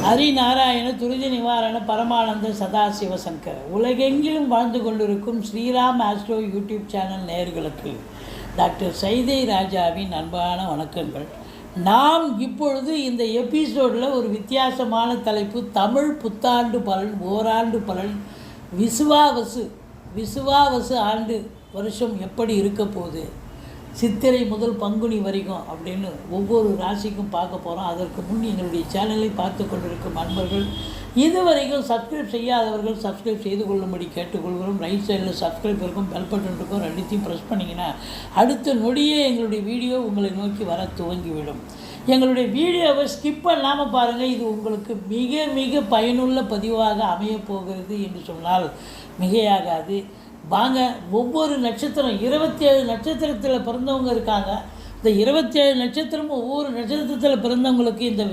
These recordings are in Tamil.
ஹரிநாராயண துரித நிவாரண பரமானந்த சதாசிவசங்கர் உலகெங்கிலும் வாழ்ந்து கொண்டிருக்கும் ஸ்ரீராம் ஆஸ்ட்ரோ யூடியூப் சேனல் நேயர்களுக்கு டாக்டர் சைதை ராஜாவின் அன்பான வணக்கங்கள். நாம் இப்பொழுது இந்த எபிசோடில் ஒரு வித்தியாசமான தலைப்பு, தமிழ் புத்தாண்டு பலன், ஓராண்டு பலன், விசுவாவசு ஆண்டு வருஷம் எப்படி இருக்க போகுது, சித்திரை முதல் பங்குனி வரைக்கும் அப்படின்னு ஒவ்வொரு ராசிக்கும் பார்க்க போகிறோம். அதற்கு முன் எங்களுடைய சேனலை பார்த்து கொண்டிருக்கும் அன்பர்கள், இதுவரைக்கும் சப்ஸ்கிரைப் செய்யாதவர்கள் சப்ஸ்கிரைப் செய்து கொள்ளும்படி கேட்டுக்கொள்கிறோம். ரைட் சைடில் சப்ஸ்கிரைப் இருக்கும், பெல் பட்டன் இருக்கும், ரெண்டுத்தையும் ப்ரெஸ் பண்ணிங்கன்னா அடுத்த நொடியே எங்களுடைய வீடியோ உங்களை நோக்கி வர துவங்கிவிடும். எங்களுடைய வீடியோவை ஸ்கிப் பண்ணாமல் பாருங்கள். இது உங்களுக்கு மிக மிக பயனுள்ள பதிவாக அமையப்போகிறது என்று சொன்னால் மிகையாகாது. வாங்க, ஒவ்வொரு நட்சத்திரம் 27 நட்சத்திரத்தில் பிறந்தவங்க இருக்காங்க. இந்த 27 நட்சத்திரமும் ஒவ்வொரு நட்சத்திரத்தில் பிறந்தவங்களுக்கு இந்த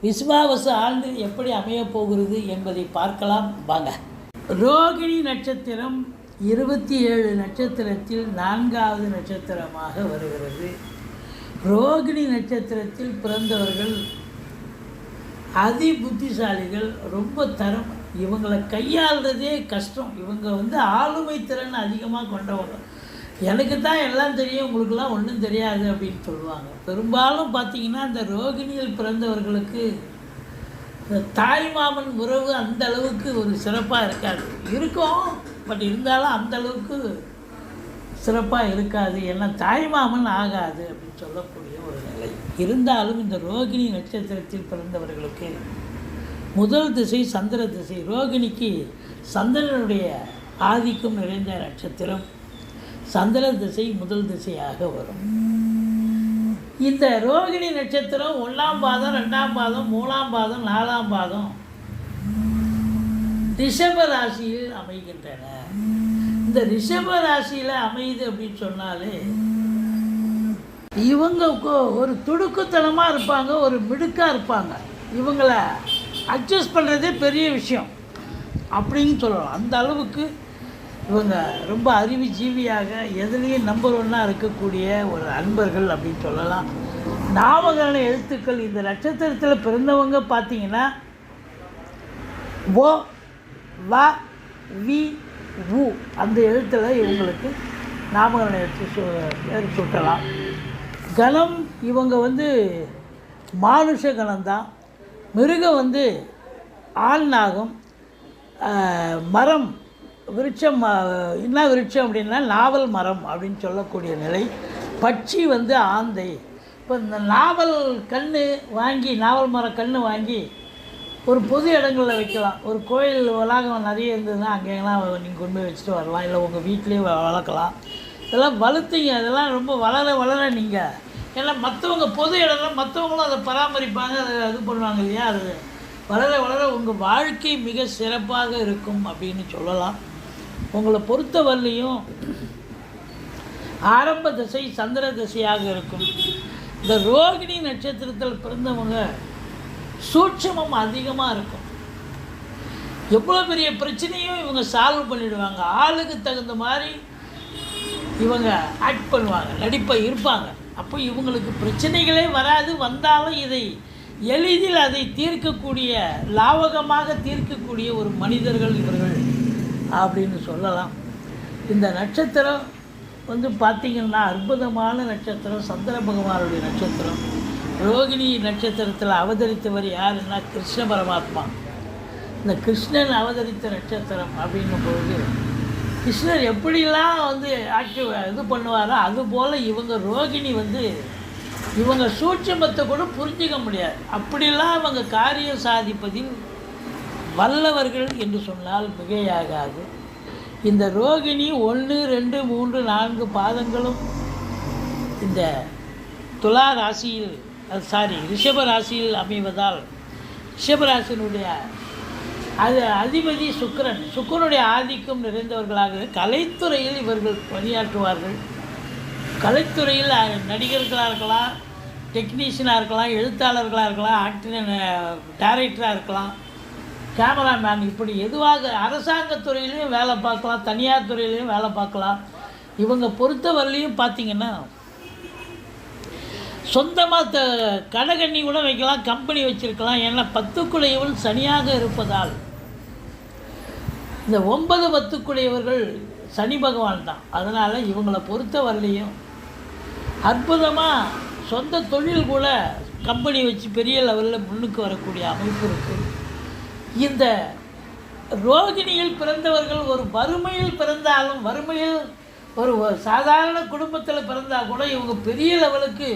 விசுவாவசு ஆண்டு எப்படி அமையப்போகிறது என்பதை பார்க்கலாம். வாங்க. ரோகிணி நட்சத்திரம் 27 நட்சத்திரத்தில் 4வது நட்சத்திரமாக வருகிறது. ரோகிணி நட்சத்திரத்தில் பிறந்தவர்கள் அதி புத்திசாலிகள், ரொம்ப தரம். இவங்களை கையாளுறதே கஷ்டம். இவங்க ஆளுமை திறன் அதிகமாக கொண்டவங்க. எனக்கு தான் எல்லாம் தெரியும், உங்களுக்கெல்லாம் ஒன்றும் தெரியாது அப்படின்னு சொல்லுவாங்க. பெரும்பாலும் பார்த்திங்கன்னா இந்த ரோகிணியில் பிறந்தவர்களுக்கு இந்த தாய்மாமன் உறவு அந்த அளவுக்கு ஒரு சிறப்பாக இருக்காது. இருக்கும், பட் இருந்தாலும் அந்த அளவுக்கு சிறப்பாக இருக்காது. ஏன்னா தாய்மாமன் ஆகாது அப்படின்னு சொல்லக்கூடிய ஒரு நிலை. இருந்தாலும் இந்த ரோகிணி நட்சத்திரத்தில் பிறந்தவர்களுக்கு முதல் திசை சந்திர திசை. ரோகிணிக்கு சந்திரனுடைய ஆதிக்கம் நிறைந்த நட்சத்திரம். சந்திர திசை முதல் திசையாக வரும். இந்த ரோகிணி நட்சத்திரம் 1ஆம் பாதம், 2ஆம் பாதம், 3ஆம் பாதம், 4ஆம் பாதம் ரிஷப ராசியில் அமைகின்றன. இந்த ரிஷப ராசியில் அமையுது அப்படின்னு சொன்னாலே இவங்க ஒரு துடுக்குத்தனமாக இருப்பாங்க, ஒரு மிடுக்காக இருப்பாங்க. இவங்களை அட்ஜஸ்ட் பண்ணுறதே பெரிய விஷயம் அப்படின்னு சொல்லலாம். அந்த அளவுக்கு இவங்க ரொம்ப அறிவு ஜீவியாக, எதுலேயும் நம்பர் 1ஆக இருக்கக்கூடிய ஒரு அன்பர்கள் அப்படின்னு சொல்லலாம். நாமகரண எழுத்துக்கள் இந்த நட்சத்திரத்தில் பிறந்தவங்க பார்த்திங்கன்னா ஓ, வ, வி, உ அந்த எழுத்தில் இவங்களுக்கு நாமகரண எழுத்து பேர் சுட்டலாம். கணம் இவங்க மானுஷ கணம்தான். மிருகம் ஆண் நாகம். மரம் விருட்சம், என்ன விருட்சம் அப்படின்னா நாவல் மரம் அப்படின்னு சொல்லக்கூடிய நிலை. பட்சி ஆந்தை. இப்போ இந்த நாவல் கன்று வாங்கி, நாவல் மரம் கன்று வாங்கி ஒரு பொது இடங்களில் வைக்கலாம். ஒரு கோயில் வளாகம் நிறைய இருந்ததுன்னா அங்கேலாம் நீங்கள் கொண்டு போய் வச்சுட்டு வரலாம். இல்லை உங்கள் வீட்லேயே வளர்க்கலாம். இதெல்லாம் வளர்த்திங்க. அதெல்லாம் ரொம்ப வளர நீங்கள், ஏன்னா மற்றவங்க பொது இடம்லாம் மற்றவங்களும் அதை பராமரிப்பாங்க, அதை இது பண்ணுவாங்க இல்லையா. அது வளர உங்கள் வாழ்க்கை மிக சிறப்பாக இருக்கும் அப்படின்னு சொல்லலாம். உங்களை பொறுத்தவரையிலையும் ஆரம்ப திசை சந்திர திசையாக இருக்கும். இந்த ரோகிணி நட்சத்திரத்தில் பிறந்தவங்க சூட்சமம் அதிகமாக இருக்கும். எவ்வளோ பெரிய பிரச்சனையும் இவங்க சால்வ் பண்ணிவிடுவாங்க. ஆளுக்கு தகுந்த மாதிரி இவங்க ஆக்ட் பண்ணுவாங்க, நடிப்பாக இருப்பாங்க. அப்போ இவங்களுக்கு பிரச்சனைகளே வராது. வந்தாலும் இதை எளிதில் அதை தீர்க்கக்கூடிய, லாவகமாக தீர்க்கக்கூடிய ஒரு மனிதர்கள் இவர்கள் அப்படின்னு சொல்லலாம். இந்த நட்சத்திரம் பார்த்திங்கன்னா அற்புதமான நட்சத்திரம், சந்திர பகவானுடைய நட்சத்திரம். ரோகிணி நட்சத்திரத்தில் அவதரித்தவர் யாருன்னா கிருஷ்ண பரமாத்மா. இந்த கிருஷ்ணன் அவதரித்த நட்சத்திரம் அப்படிங்கும்பொழுது கிருஷ்ணர் எப்படிலாம் இது பண்ணுவாரோ அதுபோல் இவங்க ரோகிணி இவங்க சூட்சமத்தை கூட புரிஞ்சிக்க முடியாது. அப்படிலாம் இவங்க காரியம் சாதிப்பதில் வல்லவர்கள் என்று சொன்னால் மிகையாகாது. இந்த ரோகிணி 1, 2, 3, 4 பாதங்களும் இந்த துலா ராசியில், ரிஷப ராசியில் அமைவதால் ரிஷபராசினுடைய அதிபதி சுக்கிரனுடைய ஆதிக்கம் நிறைந்தவர்களாக கலைத்துறையில் இவர்கள் பணியாற்றுவார்கள். கலைத்துறையில் நடிகர்களாக இருக்கலாம், டெக்னீஷியனாக இருக்கலாம், எழுத்தாளர்களாக இருக்கலாம், டைரக்டராக இருக்கலாம், கேமராமேன், இப்படி எதுவாக அரசாங்கத்துறையிலையும் வேலை பார்க்கலாம், தனியார் துறையிலையும் வேலை பார்க்கலாம். இவங்க பொறுத்தவரையிலையும் பார்த்திங்கன்னா சொந்தமாக கடகண்ணி கூட வைக்கலாம், கம்பெனி வச்சுருக்கலாம். ஏன்னா 10க்குடையவன் சனியாக இருப்பதால் இந்த 9 10க்குடையவர்கள் சனி பகவான் தான். அதனால் இவங்களை பொறுத்த வரலையும் அற்புதமாக சொந்த தொழில் கூட கம்பெனி வச்சு பெரிய லெவலில் முன்னுக்கு வரக்கூடிய அமைப்பு இருக்குது. இந்த ரோகிணியில் பிறந்தவர்கள் ஒரு வறுமையில் பிறந்தாலும், வறுமையில் ஒரு சாதாரண குடும்பத்தில் பிறந்தால் கூட இவங்க பெரிய லெவலுக்கு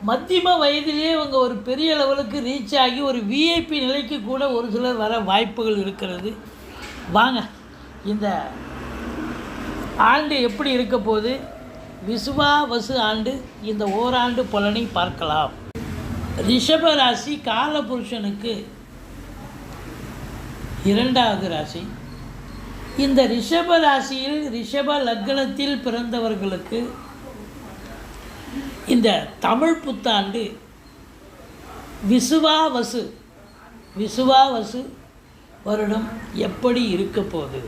மத்தியம வயதிலே இவங்க ஒரு பெரிய லெவலுக்கு ரீச் ஆகி ஒரு விஐபி நிலைக்கு கூட ஒரு சிலர் வர வாய்ப்புகள் இருக்கிறது. வாங்க இந்த ஆண்டு எப்படி இருக்க போது, விசுவாவசு ஆண்டு இந்த ஓராண்டு பலனை பார்க்கலாம். ரிஷப ராசி காலபுருஷனுக்கு 2வது ராசி. இந்த ரிஷப ராசியில் ரிஷப லக்னத்தில் பிறந்தவர்களுக்கு இந்த தமிழ் புத்தாண்டு விசுவாவசு வருடம் எப்படி இருக்க போகுது?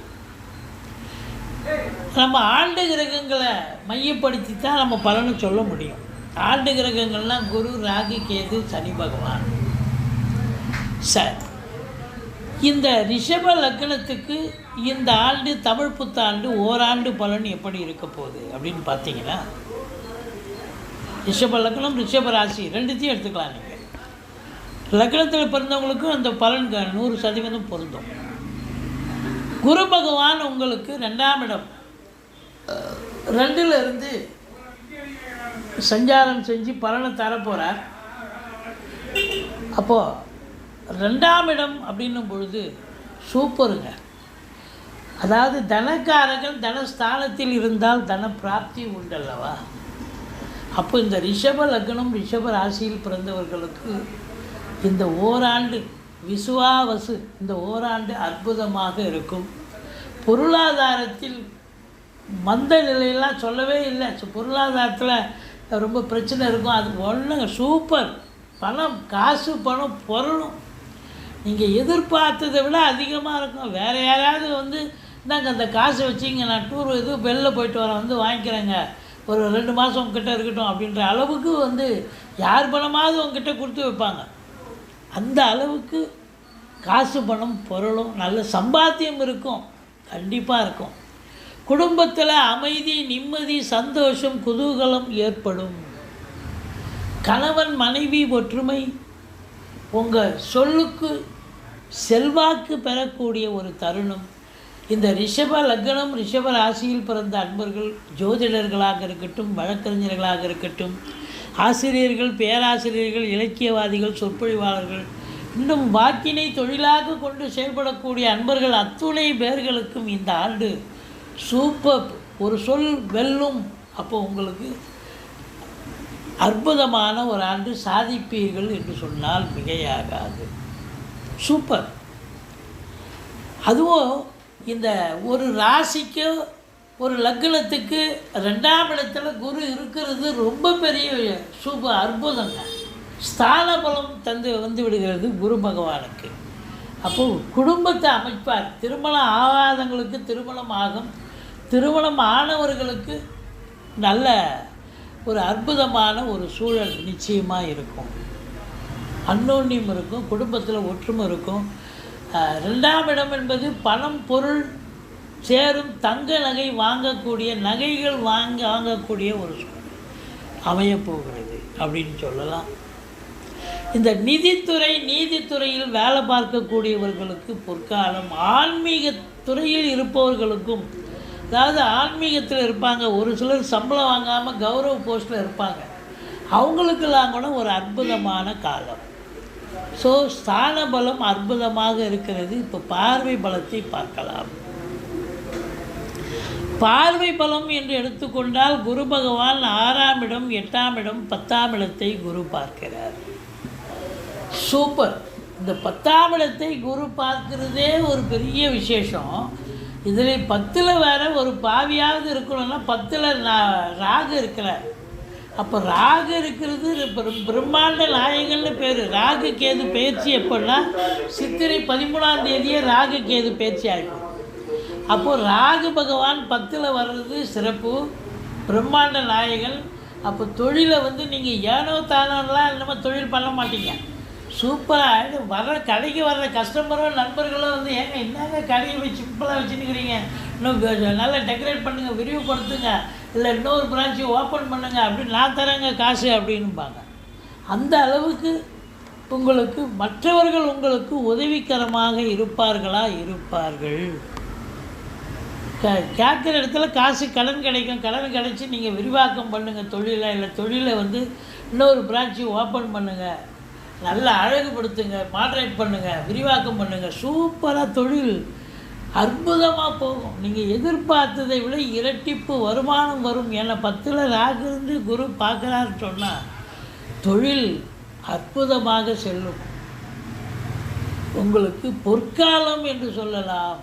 நம்ம ஆண்டு கிரகங்களை மையப்படுத்தி தான் நம்ம பலனை சொல்ல முடியும். ஆண்டு கிரகங்கள்லாம் குரு, ராகு, கேது, சனி பகவான். சார், இந்த ரிஷப லக்னத்துக்கு இந்த ஆண்டு தமிழ் புத்தாண்டு ஓராண்டு பலன் எப்படி இருக்க போகுது அப்படின்னு பார்த்தீங்கன்னா, ரிஷப லக்னம் ரிஷப ராசி ரெண்டுத்தையும் எடுத்துக்கலாம். நீங்கள் லக்னத்தில் பிறந்தவங்களுக்கும் அந்த பலன் 100% பொருந்தும். குரு பகவான் உங்களுக்கு 2ஆம் இடம் 2ல் இருந்து சஞ்சாரம் செஞ்சு பலனை தரப்போகிறார். அப்போது 2ஆம் இடம் அப்படின்னும் பொழுது சூப்பருங்க. அதாவது தனக்காரர்கள் தனஸ்தானத்தில் இருந்தால் தன பிராப்தி உண்டல்லவா. அப்போ இந்த ரிஷப லக்னம் ரிஷப ராசியில் பிறந்தவர்களுக்கு இந்த ஓராண்டு விசுவாவசு இந்த ஓராண்டு அற்புதமாக இருக்கும். பொருளாதாரத்தில் மந்த நிலையெல்லாம் சொல்லவே இல்லை. பொருளாதாரத்தில் ரொம்ப பிரச்சனை இருக்கும். அது ஒன்றுங்க சூப்பர். பணம், காசு, பணம், பொருளும் நீங்கள் எதிர்பார்த்ததை விட அதிகமாக இருக்கும். வேறு யாராவது இந்தாங்க அந்த காசை வச்சிங்க, நான் டூர் வெளில போயிட்டு வரேன் வாங்கிக்கிறேங்க, ஒரு 2 மாதம் உங்ககிட்ட இருக்கட்டும் அப்படின்ற அளவுக்கு யார் பணமாவது உங்ககிட்ட கொடுத்து வைப்பாங்க. அந்த அளவுக்கு காசு, பணம், பொருளும் நல்ல சம்பாத்தியம் இருக்கும், கண்டிப்பாக இருக்கும். குடும்பத்தில் அமைதி, நிம்மதி, சந்தோஷம், குதூகலம் ஏற்படும். கணவன் மனைவி ஒற்றுமை, உங்கள் சொல்லுக்கு செல்வாக்கு பெறக்கூடிய ஒரு தருணம். இந்த ரிஷப லக்னம் ரிஷப ராசியில் பிறந்த அன்பர்கள், ஜோதிடர்களாக இருக்கட்டும், வழக்கறிஞர்களாக இருக்கட்டும், ஆசிரியர்கள், பேராசிரியர்கள், இலக்கியவாதிகள், சொற்பொழிவாளர்கள், இன்னும் வாக்கினை தொழிலாக கொண்டு செயல்படக்கூடிய அன்பர்கள் அத்துணை பேர்களுக்கும் இந்த ஆண்டு சூப்பர். ஒரு சொல் வெல்லும். அப்போ உங்களுக்கு அற்புதமான ஒரு ஆண்டு சாதிப்பீர்கள் என்று சொன்னால் மிகையாகாது. சூப்பர். அதுவும் இந்த ஒரு ராசிக்கு ஒரு லக்னத்துக்கு 2ஆம் இடத்துல குரு இருக்கிறது ரொம்ப பெரிய சூப்பர் அற்புதங்க. ஸ்தான பலம் வந்து விடுகிறது குரு பகவானுக்கு. அப்போது குடும்பத்தை அமைப்பார். திருமணம் ஆகாதவங்களுக்கு திருமணம் ஆகும். திருமணம் ஆனவர்களுக்கு நல்ல ஒரு அற்புதமான ஒரு சூழல் நிச்சயமாக இருக்கும். அன்னோன்யம் இருக்கும், குடும்பத்தில் ஒற்றுமை இருக்கும். 2ஆம் இடம் என்பது பணம், பொருள் சேரும், தங்க நகை வாங்கக்கூடிய, நகைகள் வாங்கக்கூடிய ஒரு சூழல் அமையப்போகிறது அப்படின்னு சொல்லலாம். இந்த நீதித்துறையில் வேலை பார்க்கக்கூடியவர்களுக்கு பொற்காலம். ஆன்மீக துறையில் இருப்பவர்களுக்கும், அதாவது ஆன்மீகத்தில் இருப்பாங்க, ஒரு சிலர் சம்பளம் வாங்காமல் கௌரவ போஸ்ட்டில் இருப்பாங்க, அவங்களுக்கெல்லாம் கூட ஒரு அற்புதமான காலம். ஸோ ஸ்தான பலம் அற்புதமாக இருக்கிறது. இப்போ பார்வை பலத்தை பார்க்கலாம். பார்வை பலம் என்று எடுத்துக்கொண்டால் குரு பகவான் 6ஆம் இடம், 8ஆம் இடம், 10ஆம் இடத்தை குரு பார்க்கிறார். சூப்பர். இந்த 10ஆம் இடத்தை குரு பார்க்கிறதே ஒரு பெரிய விசேஷம். இதில் 10ல் வேறு ஒரு பாவியாவது இருக்கணும்னா 10ல் ராகு இருக்கிறார். அப்போ ராகு இருக்கிறது பிரம்மாண்ட நாயகன்னு பேர். ராகு கேது பயிற்சி எப்படின்னா சித்திரை 13ஆம் தேதியே ராகு கேது பயிற்சி ஆகிடும். அப்போது ராகு பகவான் 10ல் வர்றது சிறப்பு. பிரம்மாண்ட நாயகன் அப்போ தொழிலை வந்து நீங்கள் ஏனோ தானோலாம் நம்ம தொழில் பண்ண மாட்டீங்க. சூப்பராக வர்ற கடைக்கு வர்ற கஸ்டமரோ நண்பர்களோ வந்து ஏங்க என்னங்க கடையை வச்சு சிம்பிளாக வச்சுருக்கிறீங்க, இன்னும் நல்லா டெக்கரேட் பண்ணுங்கள், விரிவுபடுத்துங்க, இல்லை இன்னொரு பிரான்ச்சு ஓப்பன் பண்ணுங்கள், அப்படின்னு நான் தரேங்க காசு அப்படின்பாங்க. அந்த அளவுக்கு உங்களுக்கு மற்றவர்கள் உங்களுக்கு உதவிகரமாக இருப்பார்கள். கேட்குற இடத்துல காசு கடன் கிடைக்கும். கடன் கிடைச்சி நீங்கள் விரிவாக்கம் பண்ணுங்கள் தொழிலை, இல்லை தொழிலை வந்து இன்னொரு பிரான்ச்சு ஓப்பன் பண்ணுங்கள், நல்லா அழகுபடுத்துங்க, மாட்ரேட் பண்ணுங்கள், விரிவாக்கம் பண்ணுங்கள். சூப்பராக தொழில் அற்புதமாக போகும். நீங்கள் எதிர்பார்த்ததை விட இரட்டிப்பு வருமானம் வரும். ஏன்னா 10ல் ராகு இருந்து குரு பார்க்குறாருன்னு சொன்னால் தொழில் அற்புதமாக செல்லும். உங்களுக்கு பொற்காலம் என்று சொல்லலாம்.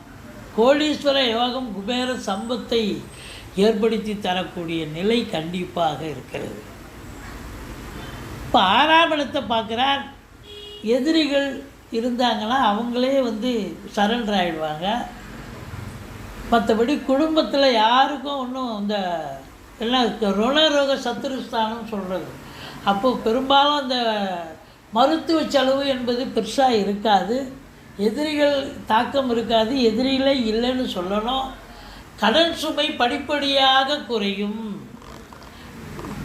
கோடீஸ்வர யோகம், குபேர சம்பத்தை ஏற்படுத்தி தரக்கூடிய நிலை கண்டிப்பாக இருக்கிறது. இப்போ 6ஆம் இடத்தை பார்க்குறார். எதிரிகள் இருந்தாங்கன்னா அவங்களே வந்து சரண்டர் ஆகிடுவாங்க. மற்றபடி குடும்பத்தில் யாருக்கும் ஒன்றும் இந்த எல்லாம் ருணரோக சத்துருஸ்தானம் சொல்கிறது. அப்போது பெரும்பாலும் அந்த மருத்துவ செலவு என்பது பெருசாக இருக்காது, எதிரிகள் தாக்கம் இருக்காது, எதிரிகளே இல்லைன்னு சொல்லணும். கடன் சுமை படிப்படியாக குறையும்.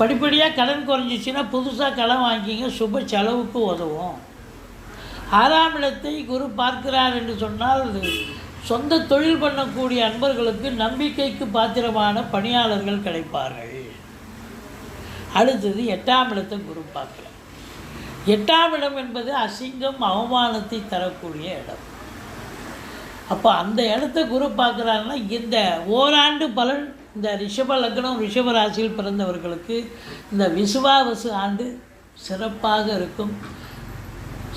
படிப்படியாக கடன் குறைஞ்சிச்சின்னா புதுசாக கடன் வாங்கிங்க, சுப செலவுக்கு உதவும். 6ஆம் இடத்தை குரு பார்க்கிறார் என்று சொன்னால் சொந்த தொழில் பண்ணக்கூடிய அன்பர்களுக்கு நம்பிக்கைக்கு பாத்திரமான பணியாளர்கள் கிடைப்பார்கள். அடுத்தது 8ஆம் இடத்தை குரு பார்க்கலாம். 8ஆம் இடம் என்பது அசிங்கம், அவமானத்தை தரக்கூடிய இடம். அப்போ அந்த இடத்த குரு பார்க்குறாருன்னா இந்த ஓராண்டு பலன் இந்த ரிஷப லக்னம் ரிஷப ராசியில் பிறந்தவர்களுக்கு இந்த விசுவாவசு ஆண்டு சிறப்பாக இருக்கும்,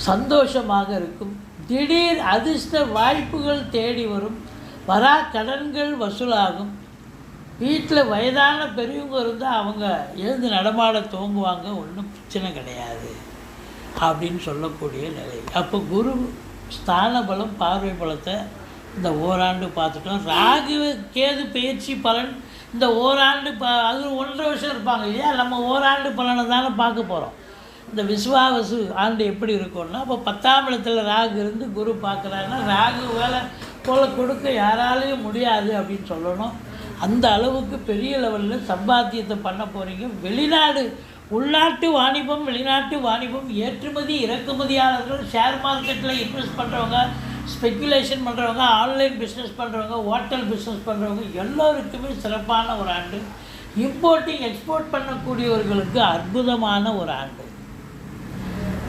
சந்தோஷமாக இருக்கும். திடீர் அதிர்ஷ்ட வாய்ப்புகள் தேடி வரும், வரா கடன்கள் வசூலாகும். வீட்டில் வயதான பெரியவங்க இருந்தால் அவங்க எழுந்து நடமாட துவங்குவாங்க, ஒன்றும் பிரச்சனை கிடையாது அப்படின்னு சொல்லக்கூடிய நிலை. அப்போ குரு ஸ்தான பலம் பார்வை பலத்தை இந்த ஓராண்டு பார்த்துட்டோம். ராகு கேது பயிற்சி பலன் இந்த ஓராண்டு அது 1.5 வருஷம் இருப்பாங்க இல்லையா, நம்ம ஓராண்டு பலனை தானே பார்க்க போகிறோம். இந்த விஸ்வாவசு ஆண்டு எப்படி இருக்கும்னா, அப்போ 10ஆம் இடத்துல ராகு இருந்து குரு பார்க்குறாருன்னா ராகு வேலை போல் கொடுக்க யாராலையும் முடியாது அப்படின்னு சொல்லணும். அந்த அளவுக்கு பெரிய லெவலில் சம்பாத்தியத்தை பண்ண போகிறீங்க. வெளிநாடு உள்நாட்டு வாணிபம், வெளிநாட்டு வாணிபம், ஏற்றுமதி இறக்குமதியாளர்கள், ஷேர் மார்க்கெட்டில் இன்வெஸ்ட் பண்ணுறவங்க, ஸ்பெக்குலேஷன் பண்ணுறவங்க, ஆன்லைன் பிஸ்னஸ் பண்ணுறவங்க, ஹோட்டல் பிஸ்னஸ் பண்ணுறவங்க எல்லோருக்குமே சிறப்பான ஒரு ஆண்டு. இம்போர்ட்டிங் எக்ஸ்போர்ட் பண்ணக்கூடியவர்களுக்கு அற்புதமான ஒரு ஆண்டு.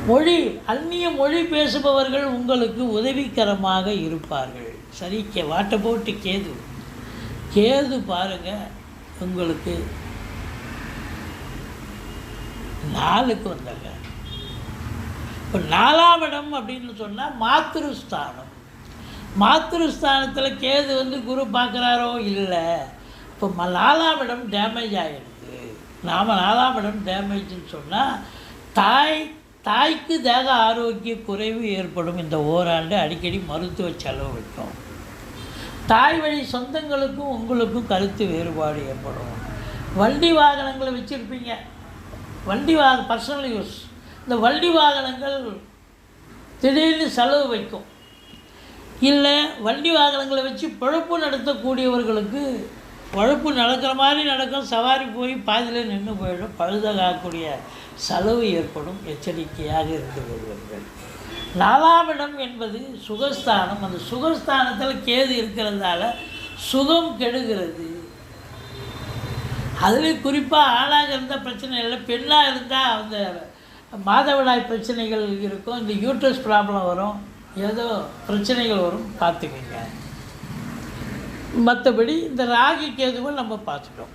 மொழி அந்நிய மொழி பேசுபவர்கள் உங்களுக்கு உதவிகரமாக இருப்பார்கள். சரி, வாட்டை போட்டு கேது பாருங்கள், உங்களுக்கு 4க்கு வந்தாங்க. இப்போ 4ஆம் இடம் அப்படின்னு சொன்னால் மாத்திருஸ்தானம். மாத்திருஸ்தானத்தில் கேது வந்து குரு பார்க்குறாரோ இல்லை, இப்போ 4ஆம் இடம் டேமேஜ் ஆகிடுது. நாம் 4ஆம் இடம் டேமேஜ்னு சொன்னால் தாய்க்கு தேக ஆரோக்கிய குறைவு ஏற்படும். இந்த ஓராண்டு அடிக்கடி மருத்துவ செலவு வைக்கும். தாய் வழி சொந்தங்களுக்கும் உங்களுக்கும் கருத்து வேறுபாடு ஏற்படும். வண்டி வாகனங்களை வச்சுருப்பீங்க, பர்சனல் யூஸ், இந்த வண்டி வாகனங்கள் திடீர்னு செலவு வைக்கும். இல்லை வண்டி வாகனங்களை வச்சு பொழப்பு நடத்தக்கூடியவர்களுக்கு பொழப்பு நடக்கிற மாதிரி நடக்கும், சவாரி போய் பாதியில் நின்று போயிடும், பழுதாகக்கூடிய செலவு ஏற்படும். எச்சரிக்கையாக இருந்து வருவார்கள். 4ஆம் இடம் என்பது சுகஸ்தானம். அந்த சுகஸ்தானத்தில் கேது இருக்கிறதால சுகம் கெடுகிறது. அதுலேயும் குறிப்பாக ஆணாக இருந்தால் பிரச்சனை இல்லை, பெண்ணாக இருந்தால் அந்த மாதவிடாய் பிரச்சனைகள் இருக்கும், இந்த யூட்ரஸ் ப்ராப்ளம் வரும், ஏதோ பிரச்சனைகள் வரும், பார்த்துக்கோங்க. மற்றபடி இந்த ராகு கேதுவை நம்ம பார்த்துட்டோம்.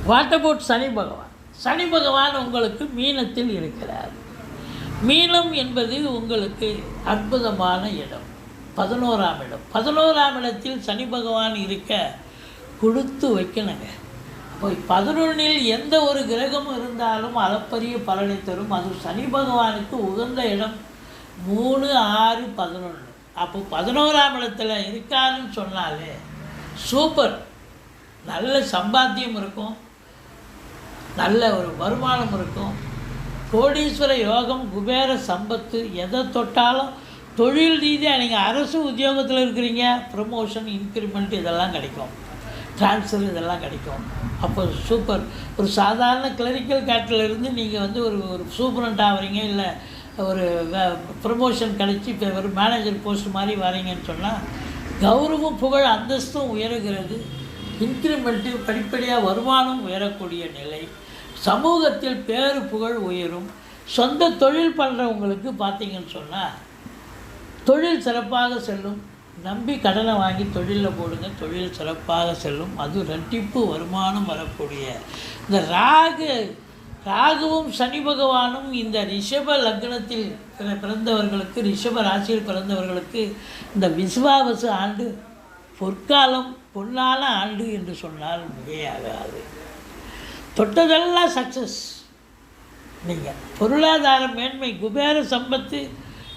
வாட் அபவுட் சனி பகவான்? சனி பகவான் உங்களுக்கு மீனத்தில் இருக்கிறார். மீனம் என்பது உங்களுக்கு அற்புதமான இடம், 11ஆம் இடம். 11ஆம் இடத்தில் சனி பகவான் இருக்க கொடுத்து வைக்கணுங்க. அப்போ 11இல் எந்த ஒரு கிரகமும் இருந்தாலும் அளப்பரிய பலனை தரும். அது சனி பகவானுக்கு உகந்த இடம் 3, 6, 11. அப்போ 11ஆம் இடத்துல இருக்காருன்னு சொன்னாலே சூப்பர், நல்ல சம்பாத்தியம் இருக்கும். நல்ல ஒரு வருமானம் இருக்கும். கோடீஸ்வர யோகம், குபேர சம்பத்து, எதை தொட்டாலும் தொழில் ரீதியாக நீங்கள் அரசு உத்தியோகத்தில் இருக்கிறீங்க, ப்ரமோஷன், இன்க்ரிமெண்ட் இதெல்லாம் கிடைக்கும், ட்ரான்ஸ்ஃபர் இதெல்லாம் கிடைக்கும். அப்போ சூப்பர். ஒரு சாதாரண கிளரிக்கல் கேட்டிலிருந்து நீங்கள் வந்து ஒரு சூப்பரண்ட் ஆகிறீங்க, இல்லை ஒரு ப்ரமோஷன் கிடச்சி இப்போ ஒரு மேனேஜர் போஸ்ட் மாதிரி வரீங்கன்னு சொன்னால் கௌரவம், புகழ், அந்தஸ்தும் உயருகிறது. இன்க்ரிமெண்ட்டு, படிப்படியாக வருமானம் உயரக்கூடிய நிலை. சமூகத்தில் பேரு புகழ் உயரும். சொந்த தொழில் பண்ணுறவங்களுக்கு பார்த்தீங்கன்னு சொன்னால் தொழில் சிறப்பாக செல்லும். நம்பி கடனை வாங்கி தொழிலில் போடுங்க, தொழில் சிறப்பாக செல்லும். அது ரெட்டிப்பு வருமானம் வரக்கூடிய இந்த ராகுவும் சனி பகவானும் இந்த ரிஷப லக்னத்தில் பிறந்தவர்களுக்கு, ரிஷப ராசியில் பிறந்தவர்களுக்கு இந்த விசுவாவசு ஆண்டு பொற்காலம், பொன்னான ஆண்டு என்று சொன்னால் மிகையாகாது. தொட்டதெல்லாம் சக்ஸஸ். நீங்கள் பொருளாதார மேன்மை, குபேர சம்பத்து,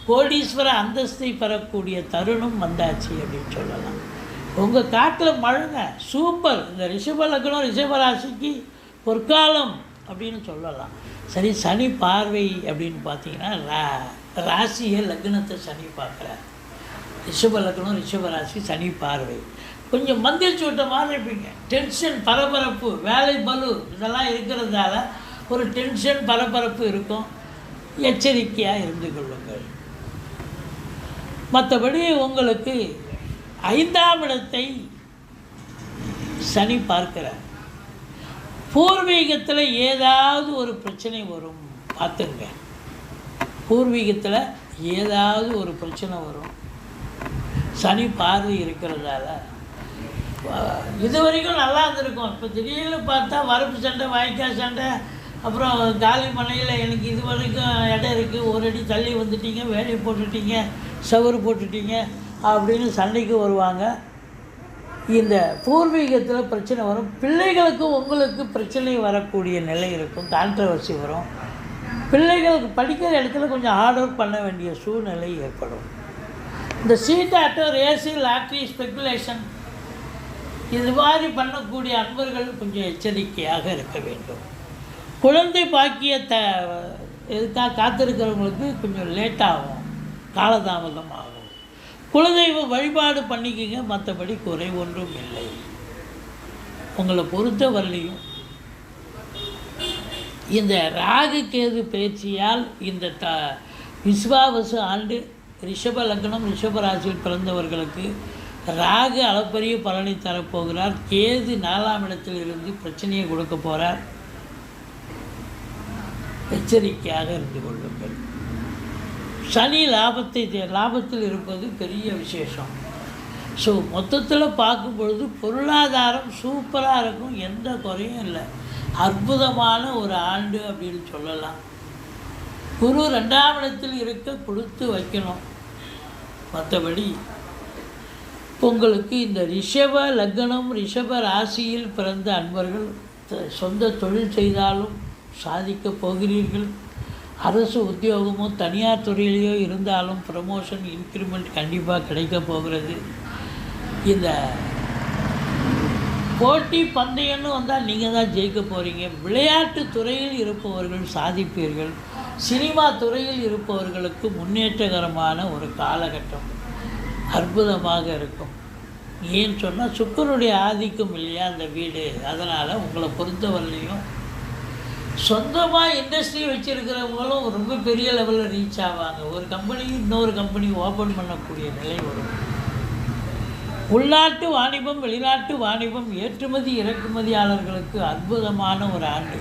கோடீஸ்வர அந்தஸ்தை பெறக்கூடிய தருணம் வந்தாச்சு அப்படின்னு சொல்லலாம். உங்கள் காட்டில் மழைங்க சூப்பர். இந்த ரிஷப லக்னம், ரிஷபராசிக்கு பொற்காலம் அப்படின்னு சொல்லலாம். சரி, சனி பார்வை அப்படின்னு பார்த்தீங்கன்னா ராசியை லக்னத்தை சனி பார்க்குறார். ரிஷப லக்னம், ரிஷபராசி, சனி பார்வை. கொஞ்சம் மந்திரிச்சு விட்ட மாதிரி இருப்பீங்க. டென்ஷன், பரபரப்பு, வேலை பலு இதெல்லாம் இருக்கிறதால ஒரு டென்ஷன், பரபரப்பு இருக்கும். எச்சரிக்கையாக இருந்து கொள்ளுங்கள். மற்றபடி உங்களுக்கு 5ஆம் இடத்தை சனி பார்க்கிறார். பூர்வீகத்தில் ஏதாவது ஒரு பிரச்சனை வரும், பார்த்துங்க. பூர்வீகத்தில் ஏதாவது ஒரு பிரச்சனை வரும். சனி பார்வை இருக்கிறதால இது வரைக்கும் நல்லா இருந்திருக்கும். இப்போ திடீர்னு பார்த்தா வரப்பு சண்டை, வாய்க்கால் சண்டை, அப்புறம் காலி மனையில் எனக்கு இது வரைக்கும் இடம் இருக்குது, ஒரு அடி தள்ளி வந்துட்டீங்க, வேலையை போட்டுட்டீங்க, சவுறு போட்டுட்டீங்க அப்படின்னு சண்டைக்கு வருவாங்க. இந்த பூர்வீகத்தில் பிரச்சனை வரும். பிள்ளைகளுக்கும் உங்களுக்கு பிரச்சனை வரக்கூடிய நிலை இருக்கும். கான்ட்ரவர்சி வரும். பிள்ளைகளுக்கு படிக்கிற இடத்துல கொஞ்சம் ஹார்ட் ஒர்க் பண்ண வேண்டிய சூழ்நிலை ஏற்படும். இந்த சீட்டாட்டோ, ரேஸு, லாட்ரி, ஸ்பெக்குலேஷன் இது மாதிரி பண்ணக்கூடிய அன்பர்கள் கொஞ்சம் எச்சரிக்கையாக இருக்க வேண்டும். குழந்தை பாக்கிய இதுக்காக காத்திருக்கிறவங்களுக்கு கொஞ்சம் லேட்டாகும், காலதாமதம் ஆகும். குலதெய்வ வழிபாடு பண்ணிக்கங்க, மற்றபடி குறை ஒன்றும் இல்லை. உங்களை பொறுத்த வரலையும் இந்த ராகு கேது பயிற்சியால் இந்த விஸ்வாவசு ஆண்டு ரிஷப லக்னம், ரிஷப ராசியில் பிறந்தவர்களுக்கு ராகு அளப்பரிய பலனை தரப்போகிறார். கேது 4ஆம் இடத்தில் இருந்து பிரச்சனையை கொடுக்க போகிறார். எச்சரிக்கையாக இருந்து கொள்ளுங்கள். சனி லாபத்தில் இருப்பது பெரிய விசேஷம். ஸோ மொத்தத்தில் பார்க்கும் பொழுது பொருளாதாரம் சூப்பராக இருக்கும், எந்த குறையும் இல்லை. அற்புதமான ஒரு ஆண்டு அப்படின்னு சொல்லலாம். குரு 2ஆம் இடத்தில் இருக்க கொடுத்து வைக்கணும். மற்றபடி உங்களுக்கு இந்த ரிஷப லக்னம், ரிஷப ராசியில் பிறந்த அன்பர்கள் சொந்த தொழில் செய்தாலும் சாதிக்கப் போகிறீர்கள். அரசு உத்தியோகமோ தனியார் துறையிலையோ இருந்தாலும் ப்ரமோஷன், இன்க்ரிமெண்ட் கண்டிப்பாக கிடைக்க போகிறது. இந்த போட்டி பந்தயம்னு வந்தால் நீங்கள் தான் ஜெயிக்க போகிறீங்க. விளையாட்டு துறையில் இருப்பவர்கள் சாதிப்பீர்கள். சினிமா துறையில் இருப்பவர்களுக்கு முன்னேற்றகரமான ஒரு காலகட்டம் அற்புதமாக இருக்கும். ஏன்னு சொன்னால் சுக்கிரனுடைய ஆதிக்கம் இல்லையா அந்த வீடு, அதனால் உங்களை பொறுத்தவரையிலையும் சொந்தமாக இண்டஸ்ட்ரி வச்சுருக்கிறவங்களும் ரொம்ப பெரிய லெவலில் ரீச் ஆவாங்க. ஒரு கம்பெனி இன்னொரு கம்பெனி ஓப்பன் பண்ணக்கூடிய நிலை வரும். உள்நாட்டு வாணிபம், வெளிநாட்டு வாணிபம், ஏற்றுமதி இறக்குமதியாளர்களுக்கு அற்புதமான ஒரு ஆண்டு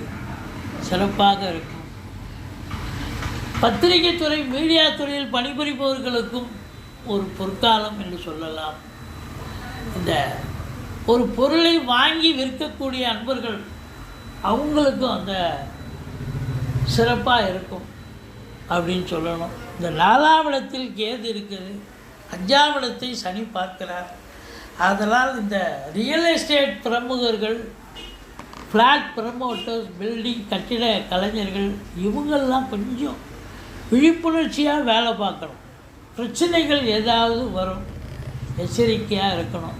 சிறப்பாக இருக்கும். பத்திரிகை துறை, மீடியா துறையில் பணிபுரிபவர்களுக்கும் ஒரு பொற்காலம் என்று சொல்லலாம். இந்த ஒரு பொருளை வாங்கி விற்கக்கூடிய அன்பர்கள் அவங்களுக்கும் அந்த சிறப்பாக இருக்கும் அப்படின்னு சொல்லணும். இந்த 4ஆம் இடத்தில் கேது இருக்குது, 5ஆம் இடத்தை சனி பார்க்கிறார். அதனால் இந்த ரியல் எஸ்டேட் பிரமுகர்கள், ஃப்ளாட் ப்ரமோட்டர்ஸ், பில்டிங் கட்டிட கலைஞர்கள் இவங்கெல்லாம் கொஞ்சம் விழிப்புணர்ச்சியாக வேலை பார்க்கணும். பிரச்சனைகள் ஏதாவது வரும், எச்சரிக்கையாக இருக்கணும்.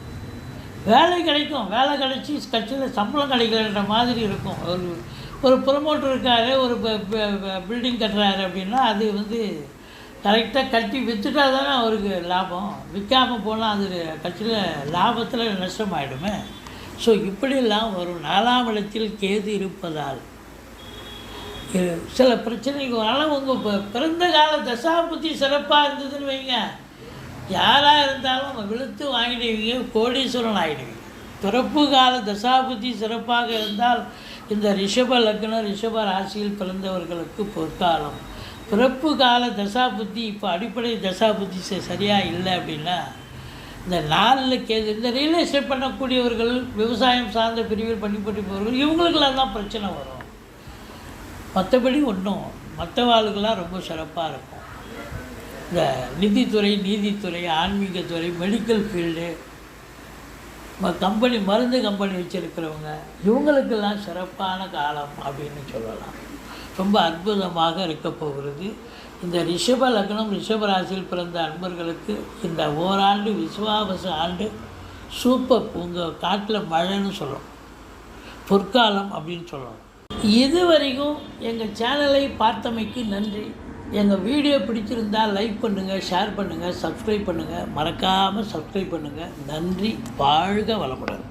வேலை கிடைக்கும், வேலை கிடைச்சி கட்சியில் சம்பளம் கிடைக்கலன்ற மாதிரி இருக்கும். ஒரு ப்ரொமோட்டர் இருக்கார், ஒரு பில்டிங் கட்டுறாரு அப்படின்னா அது வந்து கரெக்டாக கட்டி விற்றுட்டா தானே அவருக்கு லாபம். விற்காமல் போனால் அது கட்சியில் லாபத்தில் நஷ்டமாயிடுமே. ஸோ இப்படியெல்லாம் வரும். 4ஆம் இடத்தில் கேது இருப்பதால் சில பிரச்சனைகள் வரலாம். உங்கள் பிறந்த கால தசாபுத்தி சிறப்பாக இருந்ததுன்னு வைங்க, யாராக இருந்தாலும் அவங்க விழுத்து வாங்கிடுவீங்க, கோடீஸ்வரன் ஆகிடுவீங்க. பிறப்பு கால தசாபுத்தி சிறப்பாக இருந்தால் இந்த ரிஷப லக்னம் ரிஷப ராசியில் பிறந்தவர்களுக்கு பொற்காலம். பிறப்பு கால தசாபுத்தி இப்போ அடிப்படை தசாபுத்தி சரியாக இல்லை அப்படின்னா இந்த 4ல் கேது, இந்த ரியல் எஸ்டேட் பண்ணக்கூடியவர்கள், விவசாயம் சார்ந்த பிரிவில் பணிபுரிபவர்கள், இவங்களுக்கெல்லாம் தான் பிரச்சனை வரும். மற்றபடி ஒன்றும் மற்றவாளுக்கெல்லாம் ரொம்ப சிறப்பாக இருக்கும். இந்த நிதித்துறை, நீதித்துறை, ஆன்மீகத்துறை, மெடிக்கல் ஃபீல்டு, கம்பெனி, மருந்து கம்பெனி வச்சுருக்கிறவங்க, இவங்களுக்கெல்லாம் சிறப்பான காலம் அப்படின்னு சொல்லலாம். ரொம்ப அற்புதமாக இருக்க போகிறது. இந்த ரிஷப லக்னம் ரிஷப ராசியில் பிறந்த அன்பர்களுக்கு இந்த ஓராண்டு விசுவாவச ஆண்டு சூப்பர். உங்கள் காட்டில் மழைன்னு சொல்லணும், பொற்காலம் அப்படின்னு சொல்லணும். இதுவரைக்கும் எங்கள் சேனலை பார்த்தமைக்கு நன்றி. எங்கள் வீடியோ பிடிச்சிருந்தால் லைக் பண்ணுங்கள், ஷேர் பண்ணுங்கள், சப்ஸ்கிரைப் பண்ணுங்கள். மறக்காமல் சப்ஸ்கிரைப் பண்ணுங்கள். நன்றி. வாழ்க வளமுடன்.